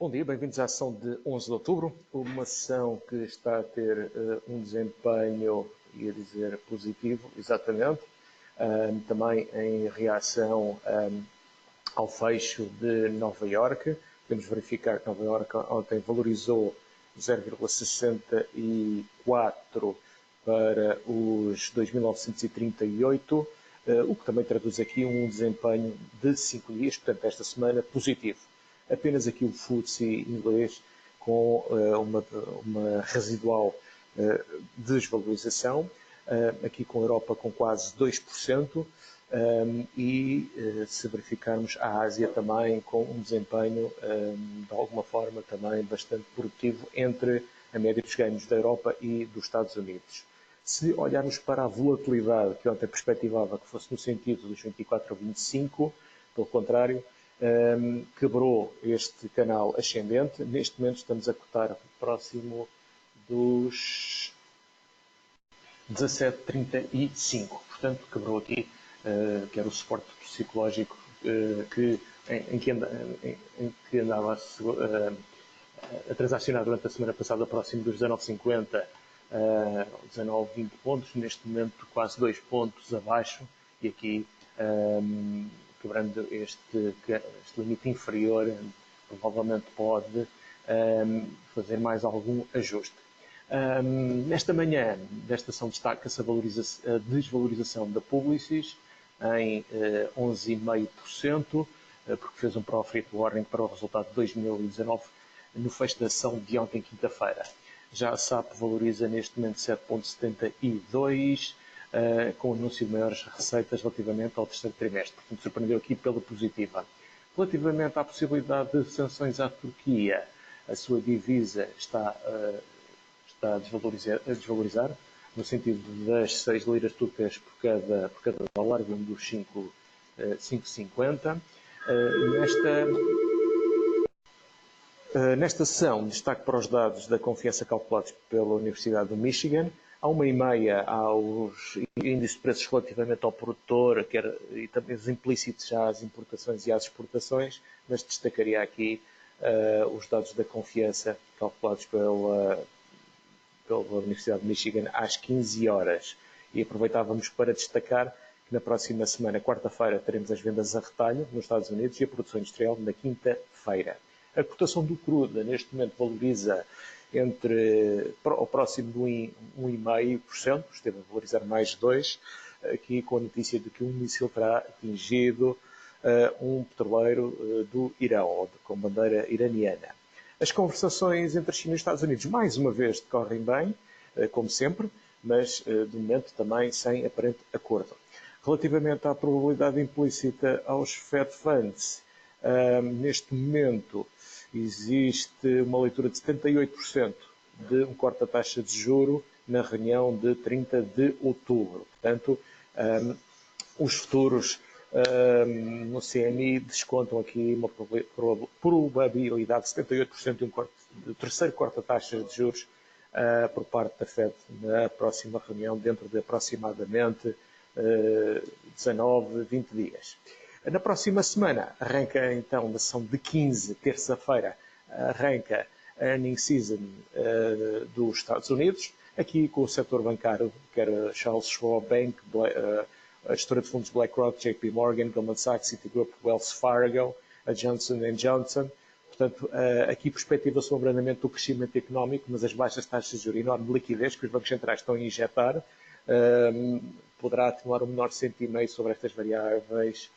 Bom dia, bem-vindos à sessão de 11 de outubro, uma sessão que está a ter um desempenho, ia dizer, positivo, exatamente, também em reação ao fecho de Nova Iorque. Podemos verificar que Nova Iorque ontem valorizou 0,64 para os 2.938, o que também traduz aqui um desempenho de 5 dias, portanto, esta semana positivo. Apenas aqui o FTSE inglês com uma residual desvalorização, aqui com a Europa com quase 2%, e se verificarmos a Ásia também com um desempenho de alguma forma também bastante produtivo entre a média dos ganhos da Europa e dos Estados Unidos. Se olharmos para a volatilidade, que ontem perspectivava que fosse no sentido dos 24 a 25, pelo contrário, quebrou este canal ascendente. Neste momento estamos a cotar próximo dos 17,35. Portanto, quebrou aqui, que era o suporte psicológico em que andava a transacionar durante a semana passada próximo dos 19,50, 19, 20 pontos. Neste momento quase 2 pontos abaixo e aqui quebrando este limite inferior, provavelmente pode fazer mais algum ajuste. Nesta manhã, desta sessão, destaca-se a desvalorização da Publicis em 11,5%, porque fez um profit warning para o resultado de 2019 no fecho da sessão de ontem, quinta-feira. Já a SAP valoriza neste momento 7,72%, com o anúncio de maiores receitas relativamente ao terceiro trimestre. Portanto, surpreendeu aqui pela positiva. Relativamente à possibilidade de sanções à Turquia, a sua divisa está a desvalorizar, no sentido das 6 liras turcas por cada dólar, vindo dos 5,50. Nesta sessão, destaque para os dados da confiança calculados pela Universidade do Michigan. Há 1,5 aos índices de preços relativamente ao produtor, e também os implícitos já às importações e às exportações, mas destacaria aqui os dados da confiança calculados pela Universidade de Michigan às 15 horas. E aproveitávamos para destacar que na próxima semana, quarta-feira, teremos as vendas a retalho nos Estados Unidos e a produção industrial na quinta-feira. A cotação do crudo neste momento valoriza ao próximo de 1,5%, esteve a valorizar mais de 2%, aqui com a notícia de que um míssil terá atingido um petroleiro do Irão, ou com bandeira iraniana. As conversações entre a China e os Estados Unidos, mais uma vez, decorrem bem, como sempre, mas de momento também sem aparente acordo. Relativamente à probabilidade implícita aos Fed Funds, neste momento existe uma leitura de 78% de um corte da taxa de juro na reunião de 30 de outubro. Portanto, os futuros no CMI descontam aqui uma probabilidade de 78% de do terceiro corte da taxa de juros por parte da Fed na próxima reunião, dentro de aproximadamente 19, 20 dias. Na próxima semana arranca então a sessão de 15, terça-feira, arranca a earning season dos Estados Unidos, aqui com o setor bancário, que era Charles Schwab Bank, a gestora de fundos BlackRock, JP Morgan, Goldman Sachs, Citigroup, Wells Fargo, a Johnson & Johnson. Portanto, aqui perspectiva-se um abrandamento do crescimento económico, mas as baixas taxas de juros e enorme liquidez que os bancos centrais estão a injetar poderá atenuar um menor sentimento sobre estas variáveis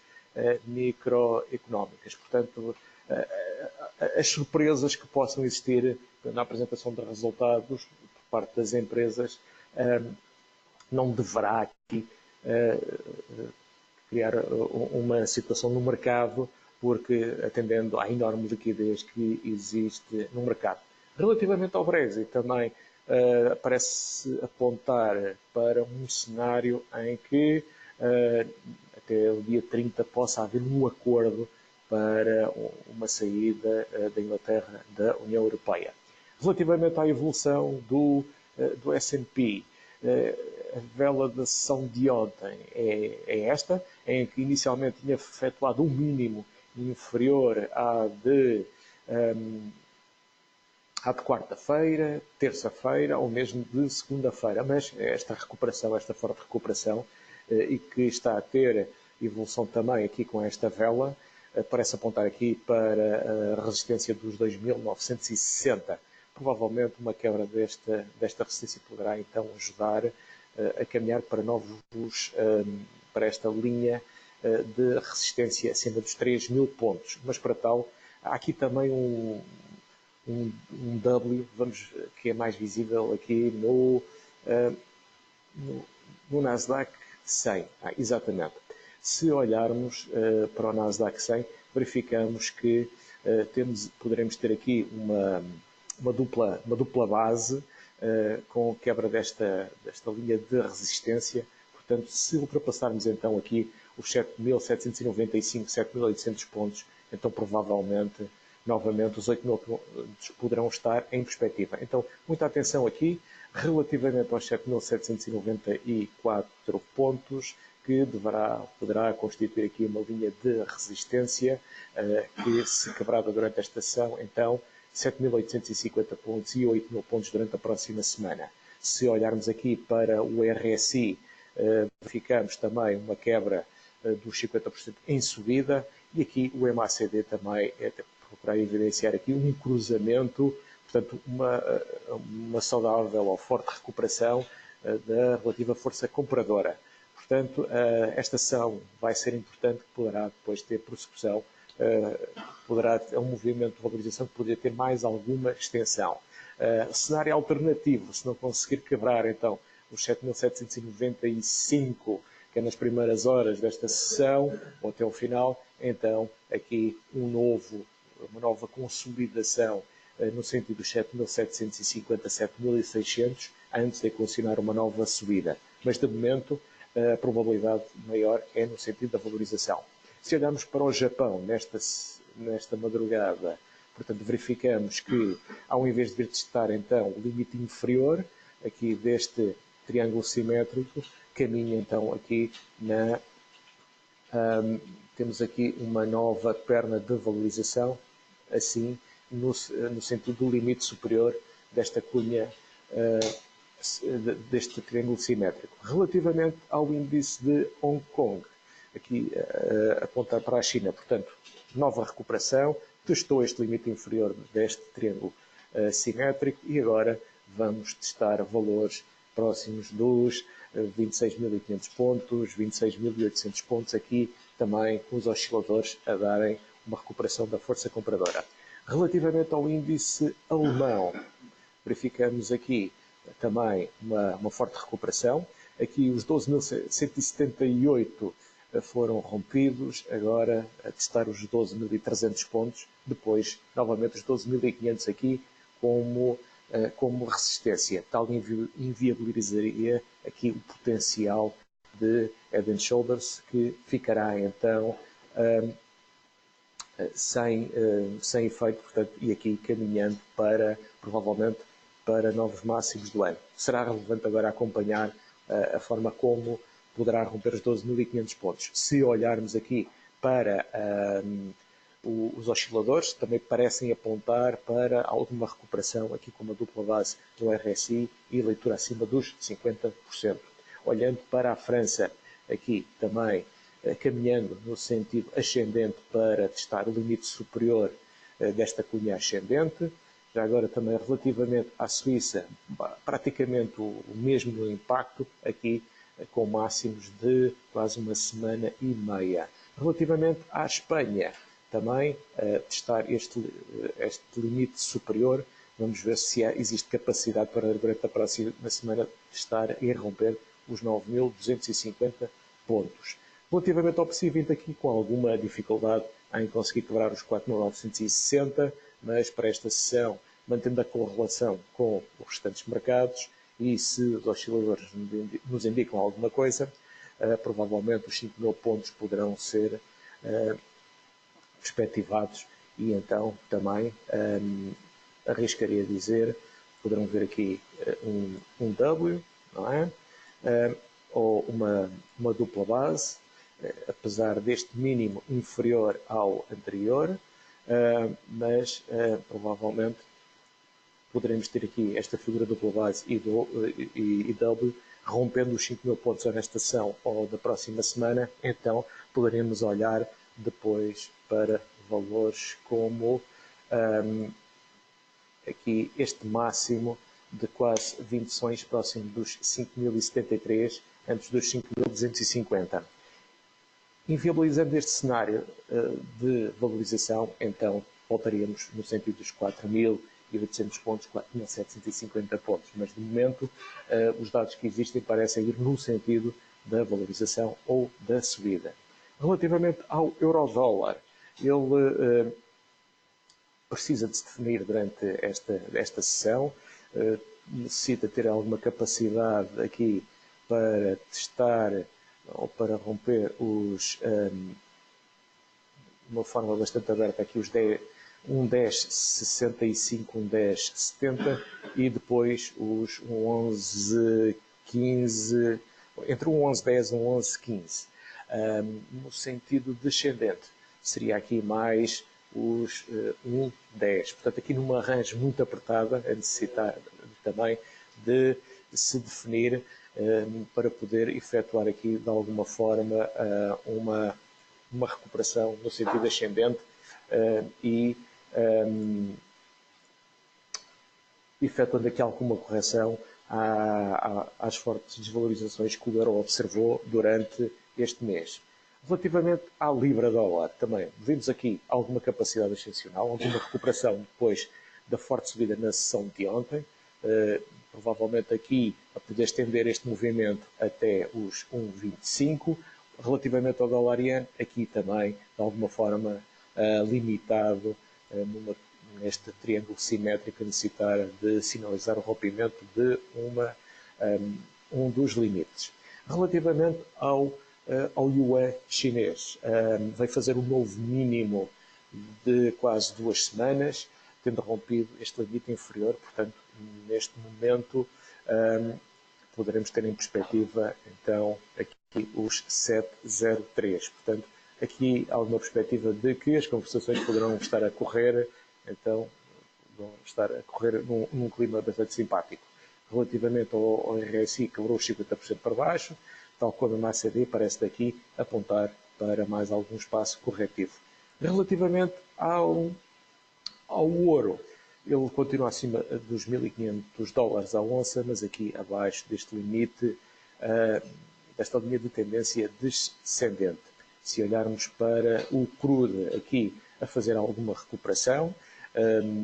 microeconómicas. Portanto, as surpresas que possam existir na apresentação de resultados por parte das empresas não deverá aqui criar uma situação no mercado, porque atendendo à enorme liquidez que existe no mercado. Relativamente ao Brexit, também parece apontar para um cenário em que até o dia 30 possa haver um acordo para uma saída da Inglaterra da União Europeia. Relativamente à evolução do S&P, a vela da sessão de ontem é esta, em que inicialmente tinha efetuado um mínimo inferior à de há de quarta-feira, terça-feira ou mesmo de segunda-feira, mas esta recuperação, esta forte recuperação, e que está a ter evolução também aqui com esta vela, parece apontar aqui para a resistência dos 2.960. Provavelmente uma quebra desta resistência poderá então ajudar a caminhar para para esta linha de resistência acima dos 3.000 pontos. Mas para tal, há aqui também um W, que é mais visível aqui no Nasdaq 100. Exatamente. Se olharmos para o Nasdaq 100, verificamos que poderemos ter aqui uma dupla base com quebra desta linha de resistência. Portanto, se ultrapassarmos então aqui os 7.795, 7.800 pontos, então provavelmente novamente os 8.000 pontos poderão estar em perspectiva. Então, muita atenção aqui relativamente aos 7.794 pontos, que poderá constituir aqui uma linha de resistência que, se quebrada durante esta sessão, então 7.850 pontos e 8.000 pontos durante a próxima semana. Se olharmos aqui para o RSI, verificamos também uma quebra dos 50% em subida, e aqui o MACD também procurar evidenciar aqui um cruzamento, portanto uma saudável ou forte recuperação da relativa força compradora. Portanto, esta ação vai ser importante, que poderá depois ter prossecução, é um movimento de valorização que poderia ter mais alguma extensão. Cenário alternativo, se não conseguir quebrar então os 7.795, que é nas primeiras horas desta sessão, ou até o final, então aqui uma nova consolidação no sentido dos 7.750, 7.600, antes de condicionar uma nova subida. Mas, de momento, a probabilidade maior é no sentido da valorização. Se olharmos para o Japão nesta madrugada, portanto, verificamos que, ao invés de vir testar então o limite inferior aqui deste triângulo simétrico, caminha então aqui temos aqui uma nova perna de valorização, assim, no sentido do limite superior desta cunha, deste triângulo simétrico. Relativamente ao índice de Hong Kong, aqui apontar para a China, portanto, nova recuperação, testou este limite inferior deste triângulo simétrico, e agora vamos testar valores próximos dos 26.500 pontos, 26.800 pontos, aqui também com os osciladores a darem uma recuperação da força compradora. Relativamente ao índice alemão, verificamos aqui também uma forte recuperação. Aqui os 12.178 foram rompidos, agora a testar os 12.300 pontos, depois novamente os 12.500 aqui como resistência. Tal inviabilizaria aqui o potencial de Head and Shoulders, que ficará então sem efeito, portanto, e aqui caminhando provavelmente para novos máximos do ano. Será relevante agora acompanhar a forma como poderá romper os 12.500 pontos. Se olharmos aqui para os osciladores, também parecem apontar para alguma recuperação aqui com uma dupla base no RSI e leitura acima dos 50%. Olhando para a França, aqui também caminhando no sentido ascendente para testar o limite superior desta cunha ascendente. Já agora também relativamente à Suíça, praticamente o mesmo impacto, aqui com máximos de quase uma semana e meia. Relativamente à Espanha, também testar este limite superior. Vamos ver se existe capacidade para, durante a próxima semana, testar e romper os 9.250 pontos. Relativamente ao PSI 20, aqui com alguma dificuldade em conseguir quebrar os 4.960, mas para esta sessão, mantendo a correlação com os restantes mercados, e se os osciladores nos indicam alguma coisa, provavelmente os 5.000 pontos poderão ser perspectivados, e então também arriscaria dizer, poderão ver aqui um W, não é? Ou uma dupla base, apesar deste mínimo inferior ao anterior, mas provavelmente poderemos ter aqui esta figura do base e W rompendo os 5.000 pontos nesta sessão ou da próxima semana, então poderemos olhar depois para valores como aqui este máximo de quase 20 sessões próximo dos 5.073 antes dos 5.250. Inviabilizando este cenário de valorização, então voltaríamos no sentido dos 4.800 pontos, 4.750 pontos. Mas, de momento, os dados que existem parecem ir no sentido da valorização ou da subida. Relativamente ao euro-dólar, ele precisa de se definir durante esta sessão, necessita ter alguma capacidade aqui para testar ou para romper de uma forma bastante aberta aqui os 10,65, 10,70 e depois os 11,15, entre um 11,10 e um 11,15. No sentido descendente, seria aqui mais os 1,10. Portanto, aqui numa range muito apertada, a necessitar também de se definir para poder efetuar aqui, de alguma forma, uma recuperação no sentido ascendente e efetuando aqui alguma correção às fortes desvalorizações que o euro observou durante este mês. Relativamente à libra-dólar, também vimos aqui alguma capacidade excepcional, alguma recuperação depois da forte subida na sessão de ontem, provavelmente aqui a poder estender este movimento até os 1,25. Relativamente ao dólar-iene, aqui também, de alguma forma, limitado neste triângulo simétrico a necessitar de sinalizar o rompimento de um dos limites. Relativamente ao yuan chinês, vai fazer um novo mínimo de quase 2 semanas, tendo rompido este limite inferior, portanto, neste momento poderemos ter em perspectiva, então, aqui os 7,03. Portanto, aqui há alguma perspectiva de que as conversações poderão estar a correr, então, vão estar a correr num clima bastante simpático. Relativamente ao RSI, quebrou os 50% para baixo, tal como a MACD parece daqui apontar para mais algum espaço corretivo. Relativamente ao ouro, ele continua acima dos 1.500 dólares a onça, mas aqui abaixo deste limite, desta linha de tendência descendente. Se olharmos para o crude aqui a fazer alguma recuperação,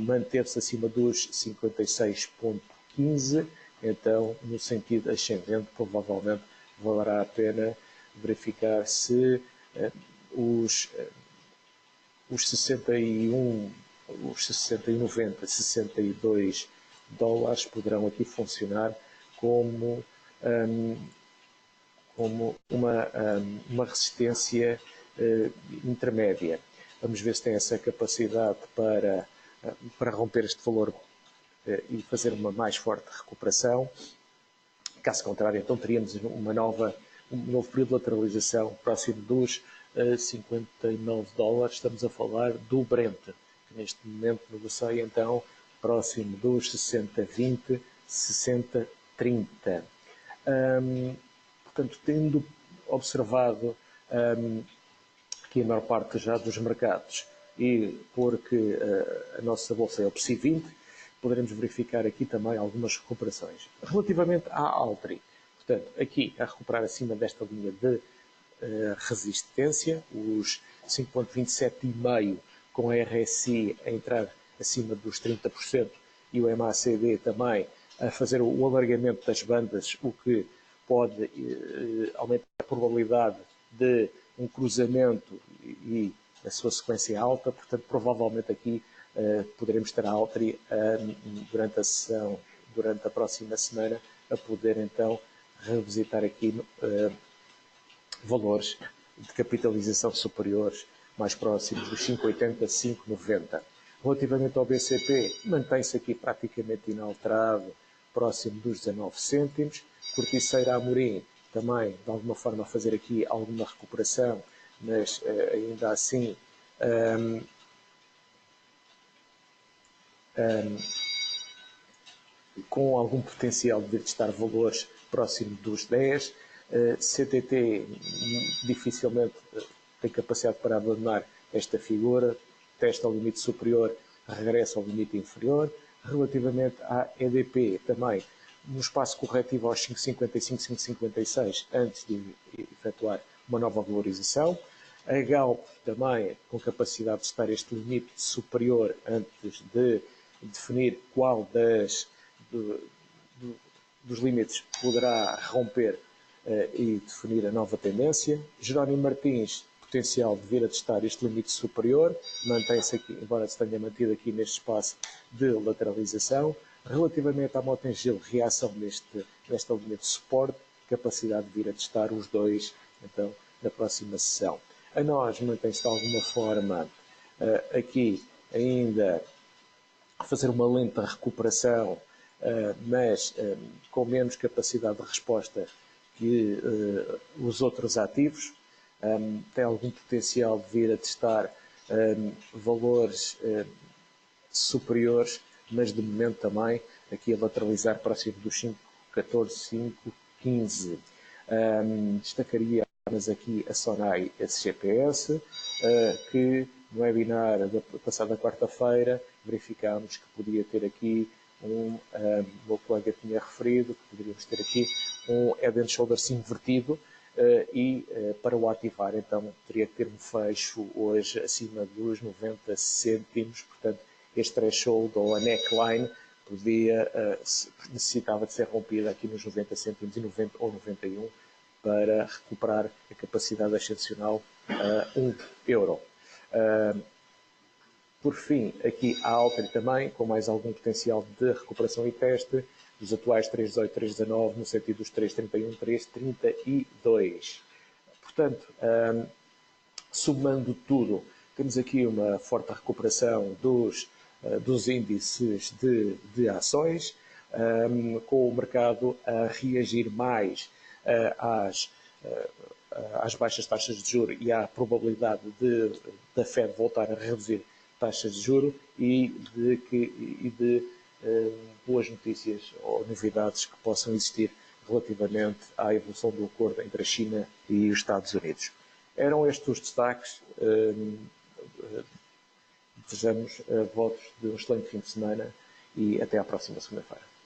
manteve-se acima dos 56,15, então no sentido ascendente provavelmente valerá a pena verificar se os 61, os 60,90, 62 dólares poderão aqui funcionar como uma resistência intermédia. Vamos ver se tem essa capacidade para romper este valor e fazer uma mais forte recuperação. Caso contrário, então teríamos um novo período de lateralização próximo dos 59 dólares. Estamos a falar do Brent, que neste momento negocia então próximo dos 60,20, 60,30. Portanto, tendo observado aqui a maior parte já dos mercados e porque a nossa bolsa é o PSI 20, poderemos verificar aqui também algumas recuperações. Relativamente à Altri, portanto, aqui a recuperar acima desta linha de resistência, os 5,27,5 com a RSI a entrar acima dos 30% e o MACD também a fazer o alargamento das bandas, o que pode aumentar a probabilidade de um cruzamento e a sua sequência alta, portanto, provavelmente aqui poderemos ter a Altri durante a sessão, durante a próxima semana, a poder então revisitar aqui valores de capitalização superiores, mais próximos dos 5,80, 5,90. Relativamente ao BCP, mantém-se aqui praticamente inalterado, próximo dos 19 cêntimos. Corticeira Amorim, também, de alguma forma, a fazer aqui alguma recuperação, mas ainda assim com algum potencial de testar valores próximo dos 10. CTT dificilmente tem capacidade para abandonar esta figura, testa ao limite superior, regressa ao limite inferior. Relativamente à EDP, também no espaço corretivo aos 5,55, 5,56, antes de efetuar uma nova valorização. A Galp também com capacidade de testar este limite superior antes de definir qual dos limites poderá romper e definir a nova tendência. Jerónimo Martins, potencial de vir a testar este limite superior, mantém-se aqui, embora se tenha mantido aqui neste espaço de lateralização. Relativamente à Motengil, reação nesta linha de suporte, capacidade de vir a testar os dois, então, na próxima sessão. A nós mantém-se de alguma forma aqui ainda a fazer uma lenta recuperação, mas com menos capacidade de resposta que os outros ativos. Tem algum potencial de vir a testar valores superiores, mas de momento também aqui a lateralizar próximo dos 5,14, 5,15. Destacaria apenas aqui a Sonai SGPS, que no webinar da passada quarta-feira verificámos que podia ter aqui o meu colega tinha referido que poderíamos ter aqui um Head and Shoulders invertido e para o ativar então teria que ter um fecho hoje acima dos 90 cêntimos, portanto este threshold ou a neckline necessitava de ser rompida aqui nos 90 cêntimos e 90 ou 91 para recuperar a capacidade ascensional a €1. Por fim, aqui a Altri também, com mais algum potencial de recuperação e teste, dos atuais 3,18, 3,19, no sentido dos 3,31, 3,32. Portanto, somando tudo, temos aqui uma forte recuperação dos índices de ações, com o mercado a reagir mais às baixas taxas de juros e à probabilidade da Fed voltar a reduzir taxas de juros e de boas notícias ou novidades que possam existir relativamente à evolução do acordo entre a China e os Estados Unidos. Eram estes os destaques. Desejamos votos de um excelente fim de semana e até à próxima segunda-feira.